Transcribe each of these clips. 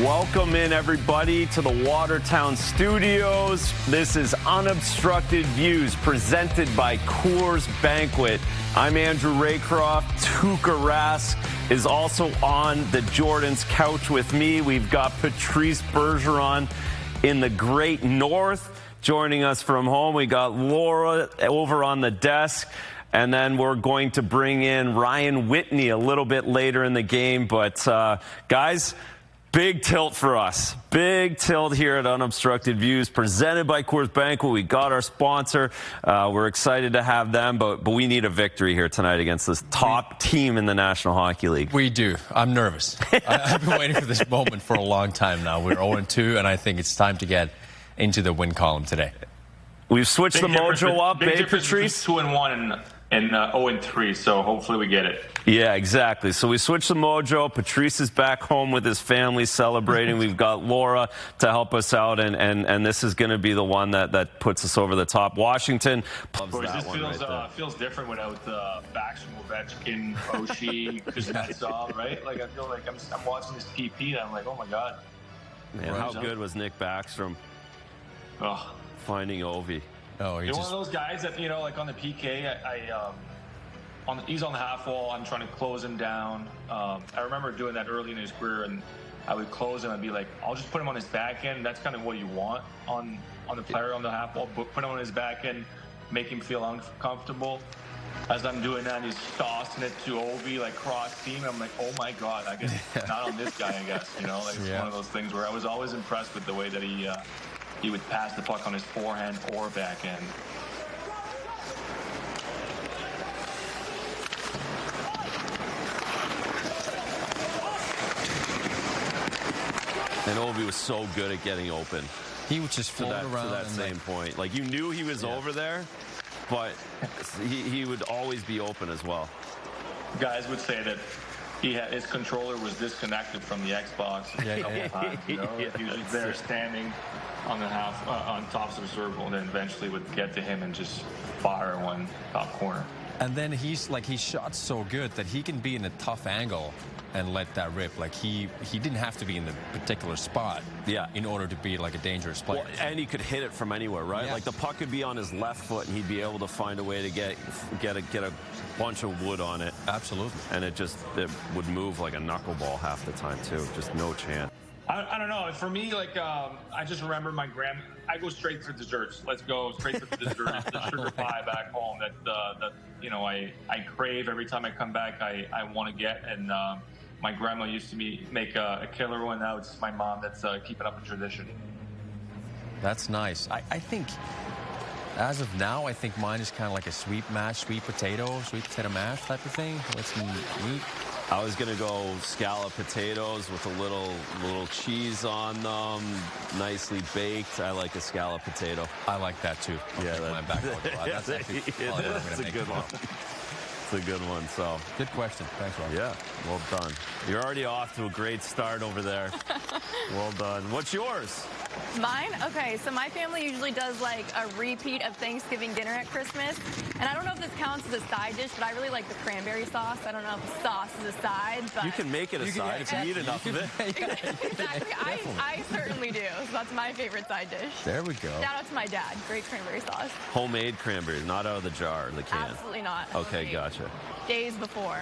Welcome in, everybody, to the Watertown Studios. This is Unobstructed Views, presented by Coors Banquet. I'm Andrew Raycroft. Tuukka Rask is also on the Jordan's couch with me. We've got Patrice Bergeron in the Great North joining us from home. We got Laura over on the desk. And then we're going to bring in Ryan Whitney a little bit later in the game. But, guys, big tilt for us. Big tilt here at Unobstructed Views, presented by Coors Banquet. We got our sponsor. We're excited to have them, but we need a victory here tonight against this top team in the National Hockey League. We do. I'm nervous. I've been waiting for this moment for a long time now. We're 0-2, and I think it's time to get into the win column today. We've switched the mojo up, big Patrice? 2-1 and 0-3, so hopefully we get it. Yeah, exactly. So we switched the mojo. Patrice is back home with his family celebrating. We've got Laura to help us out, and this is going to be the one that puts us over the top. Washington loves Boys, that this one feels, right feels different without Backstrom, Ovechkin, Oshie, Kuznetsov, right? Like, I feel like I'm watching this PP, and I'm like, oh, my God. Man, how good was Nick Backstrom finding Ovi? Oh, You're one of those guys that, like on the PK, he's on the half wall. I'm trying to close him down. I remember doing that early in his career, and I would close him and be like, I'll just put him on his back end. That's kind of what you want on the player on the half wall. Put him on his back end, make him feel uncomfortable. As I'm doing that, he's tossing it to Ovi, like cross team. I'm like, oh my God, I guess not on this guy, I guess. Like it's one of those things where I was always impressed with the way that he would pass the puck on his forehand or backhand. And Ovi was so good at getting open. He would just float around to that same point. Like, you knew he was over there, but he would always be open as well. Guys would say that his controller was disconnected from the Xbox a couple times. He was just there standing on the on tops of the circle, and then eventually would get to him and just fire one top corner. And then he shot so good that he can be in a tough angle and let that rip. Like he didn't have to be in the particular spot in order to be like a dangerous player. Well, and he could hit it from anywhere, right? Yes. Like the puck could be on his left foot and he'd be able to find a way to get a bunch of wood on it. Absolutely. And it would move like a knuckleball half the time too. Just no chance. I don't know. For me, like I just remember my I go straight for desserts. Let's go straight for the desserts. The sugar pie back home that I crave every time I come back. I want to get, and my grandma used to make a killer one. Now it's my mom that's keeping up a tradition. That's nice. I think as of now, I think mine is kind of like a sweet potato mash type of thing with some meat. I was gonna go scallop potatoes with a little cheese on them, nicely baked. I like a scallop potato. I like that too. Yeah, that's actually that's a good one. It's a good one. So good question. Thanks, Rob. Yeah, well done. You're already off to a great start over there. Well done. What's yours? Mine? Okay, so my family usually does like a repeat of Thanksgiving dinner at Christmas. And I don't know if this counts as a side dish, but I really like the cranberry sauce. I don't know if the sauce is a side, but... You can make it a side if you eat enough of it. Exactly. I certainly do. So that's my favorite side dish. There we go. Shout out to my dad. Great cranberry sauce. Homemade cranberries, not out of the jar, the can. Absolutely not. Okay, gotcha. Days before.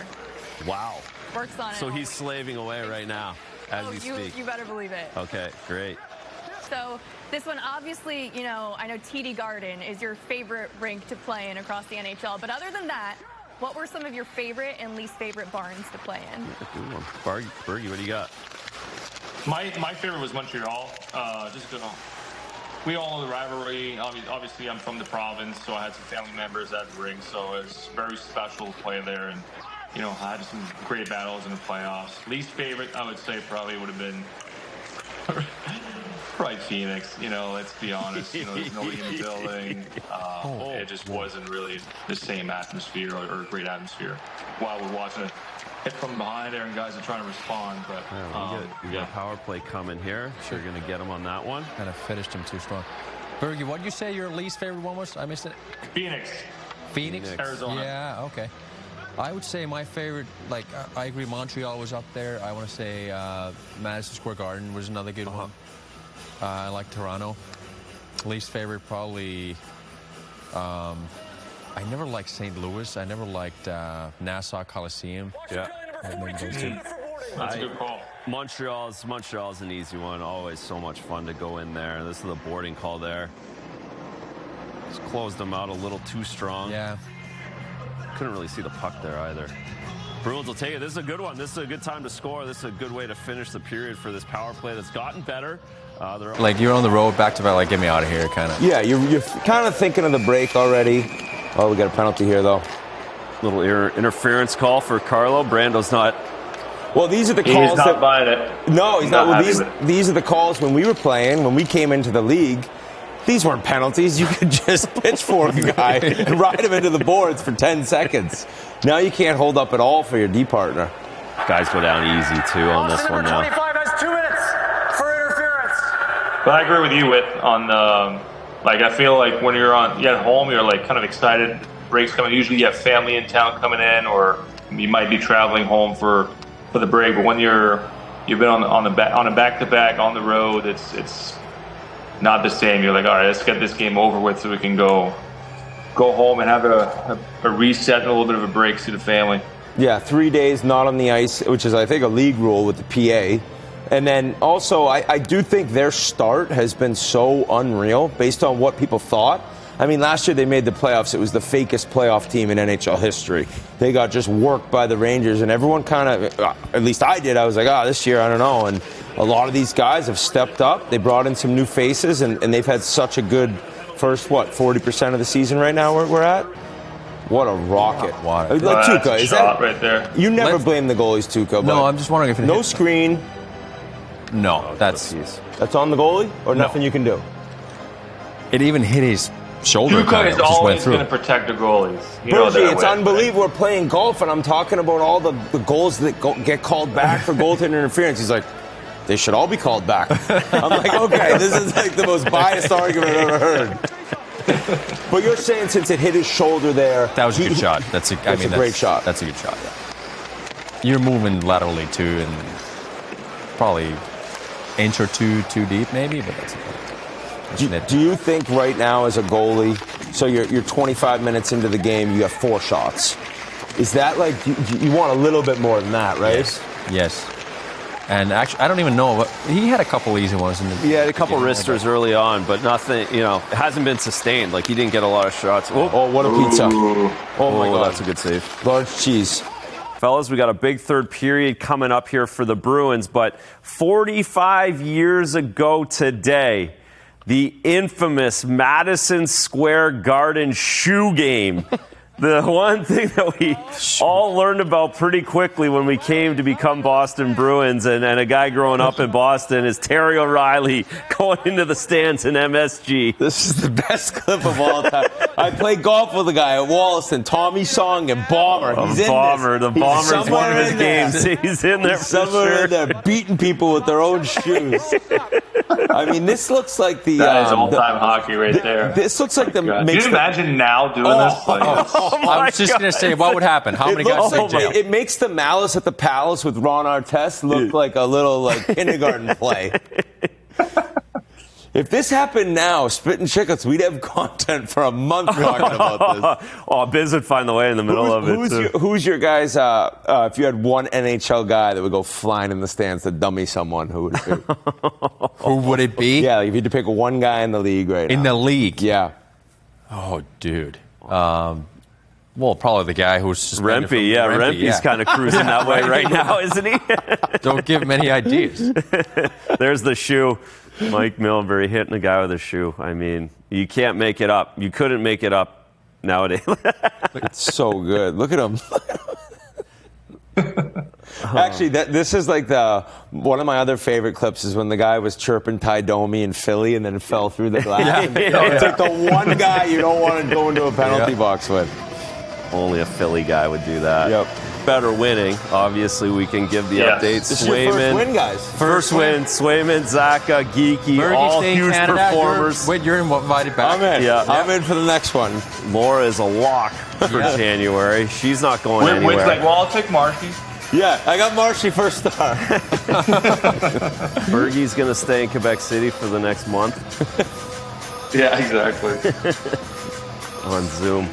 Wow. Works on it. So he's slaving away right now as we speak. You better believe it. Okay, great. So this one, obviously, I know TD Garden is your favorite rink to play in across the NHL. But other than that, what were some of your favorite and least favorite barns to play in? Good one. Bergie, what do you got? My favorite was Montreal. We all know the rivalry. Obviously, I'm from the province, so I had some family members at the rink. So it was very special to play there. And, I had some great battles in the playoffs. Least favorite, I would say, probably would have been... Right, Phoenix. Let's be honest. There's nobody in the building. It just wasn't really the same atmosphere or great atmosphere. While we're watching it hit from behind there and guys are trying to respond. But we got a power play coming here. So you're going to get him on that one. Kind of finished him too strong. Bergie, what did you say your least favorite one was? I missed it. Phoenix. Phoenix? Arizona. Yeah, okay. I would say my favorite, like, I agree, Montreal was up there. I want to say Madison Square Garden was another good one. I like Toronto. Least favorite, probably, I never liked St. Louis. I never liked Nassau Coliseum. Yeah. That's a good call. Montreal's an easy one. Always so much fun to go in there. This is the boarding call there. Just closed them out a little too strong. Yeah. Couldn't really see the puck there either. Bruins will take it. This is a good one. This is a good time to score. This is a good way to finish the period for this power play that's gotten better. Like, you're on the road back to back, like, get me out of here, kind of. Yeah, you're kind of thinking of the break already. Oh, we got a penalty here, though. Little interference call for Carlo. Brando's not. Well, these are the calls. He's not buying it. No, he's not. Well, happy with it. these are the calls when we were playing, when we came into the league. These weren't penalties. You could just pitchfork a guy and ride him into the boards for 10 seconds. Now you can't hold up at all for your D partner. Guys go down easy, too, on this one now. 25 has 2 minutes for interference. But I agree with you, like, I feel like when you're at home, you're like kind of excited. Breaks coming. Usually you have family in town coming in, or you might be traveling home for the break. But when you've been on a back-to-back on the road, it's not the same. You're like, all right, let's get this game over with so we can go home and have a reset and a little bit of a break to the family. Yeah, 3 days not on the ice, which is, I think, a league rule with the PA. And then also, I do think their start has been so unreal based on what people thought. I mean, last year they made the playoffs. It was the fakest playoff team in NHL history. They got just worked by the Rangers, and everyone kind of, at least I did, I was like, this year, I don't know. And a lot of these guys have stepped up. They brought in some new faces, and they've had such a good first, 40% of the season right now we're at? What a rocket. Wow. Like Tuukka, is that right there? You never blame the goalies, Tuukka. No, I'm just wondering if it no hit. Screen. No, that's On the goalie, or No. nothing you can do? it. Even hit his shoulder. Tuukka Kind is of just went always through. going to protect the goalies. You know Bergie, that it's way. unbelievable. We're playing golf, and I'm talking about all the goals that get called back for goaltender interference. He's like, they should all be called back. I'm like, okay, this is like the most biased argument I've ever heard. But you're saying since it hit his shoulder there, That was a good shot. That's a great shot. That's a good shot. Yeah. You're moving laterally too, and probably inch or two too deep, maybe. But that's okay. Do you think right now as a goalie, so you're 25 minutes into the game, you have 4 shots? Is that like you want a little bit more than that, right? Yes. And actually, I don't even know. But he had a couple easy ones. He had a couple wristers early on, but nothing, it hasn't been sustained. Like, he didn't get a lot of shots. Oh, what a pizza. Oh, my God. That's a good save. Large cheese. Fellas, we got a big third period coming up here for the Bruins, but 45 years ago today, the infamous Madison Square Garden shoe game. The one thing that we all learned about pretty quickly when we came to become Boston Bruins, and a guy growing up in Boston, is Terry O'Reilly going into the stands in MSG. This is the best clip of all time. I played golf with a guy at Wollaston, Tommy Song and Bomber. He's in Bomber. this. The Bomber's one of his in there. games. He's in there for Somewhere sure. in there beating people with their own shoes. I mean, this looks like the... That is all-time hockey right there. This looks like the... Can you imagine now doing this? I was just going to say, what would happen? How many guys would jail? It makes the Malice at the Palace with Ron Artest look like a little kindergarten play. If this happened now, Spittin Chiclets, we'd have content for a month talking about this. Biz would find the way in the middle of it, too. Who's your guys, if you had one NHL guy that would go flying in the stands to dummy someone, who would it be? Who would it be? Yeah, if you had to pick one guy in the league right now. In the league? Yeah. Oh, dude. Well, probably the guy who's suspended from Rempe's kind of cruising that way right now, isn't he? Don't give him any ideas. There's the shoe. Mike Milbury hitting a guy with a shoe. I mean, you can't make it up. You couldn't make it up nowadays. It's so good. Look at him. Actually, this is like one of my other favorite clips is when the guy was chirping Ty Domi in Philly and then fell through the glass. It's like the one guy you don't want to go into a penalty box with. Only a Philly guy would do that. Yep. better winning. Obviously, we can give the Yes. updates. This is your first win, guys. First win. Swayman, Zaka, Geeky, Bergie all stay in huge Canada. performers. You're invited back. I'm in. Yeah. I'm in for the next one. Laura is a lock for Yeah. January. She's not going Wynn's anywhere. like, well, I'll take Marshy. Yeah, I got Marshy first star. Bergie's going to stay in Quebec City for the next month Yeah, exactly. on Zoom.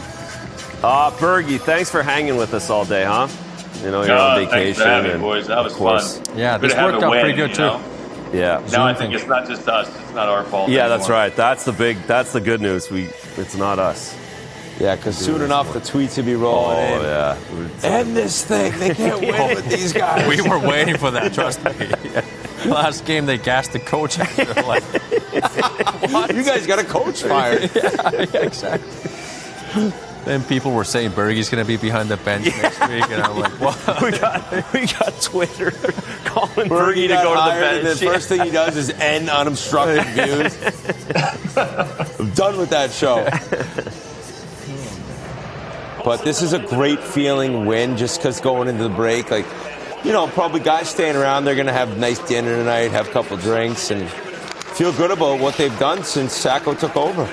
Bergie, thanks for hanging with us all day, huh? You know, you're on Thanks vacation. for having me, and boys. That was of course, fun. Yeah, Good this to have worked a out win, pretty good you too. know? Yeah. Now I Zoom think thing. it's not just us. It's not our fault. Yeah, anymore. that's right. That's the good news. It's not us. Yeah, because soon enough the tweets will be rolling in. yeah. End this thing. They can't win with these guys. We were waiting for that, trust me. Last game, they gassed the coach after. Like, You guys got a coach fired. yeah, exactly. Then people were saying Bergie's going to be behind the bench next week, and I'm like, what? we got Twitter calling Bergie to got go to the hired, bench. and the first thing he does is end Unobstructed Views. I'm done with that show. But this is a great feeling win just because going into the break, like, you know, probably guys staying around, they're going to have a nice dinner tonight, have a couple drinks, and feel good about what they've done since Sacco took over.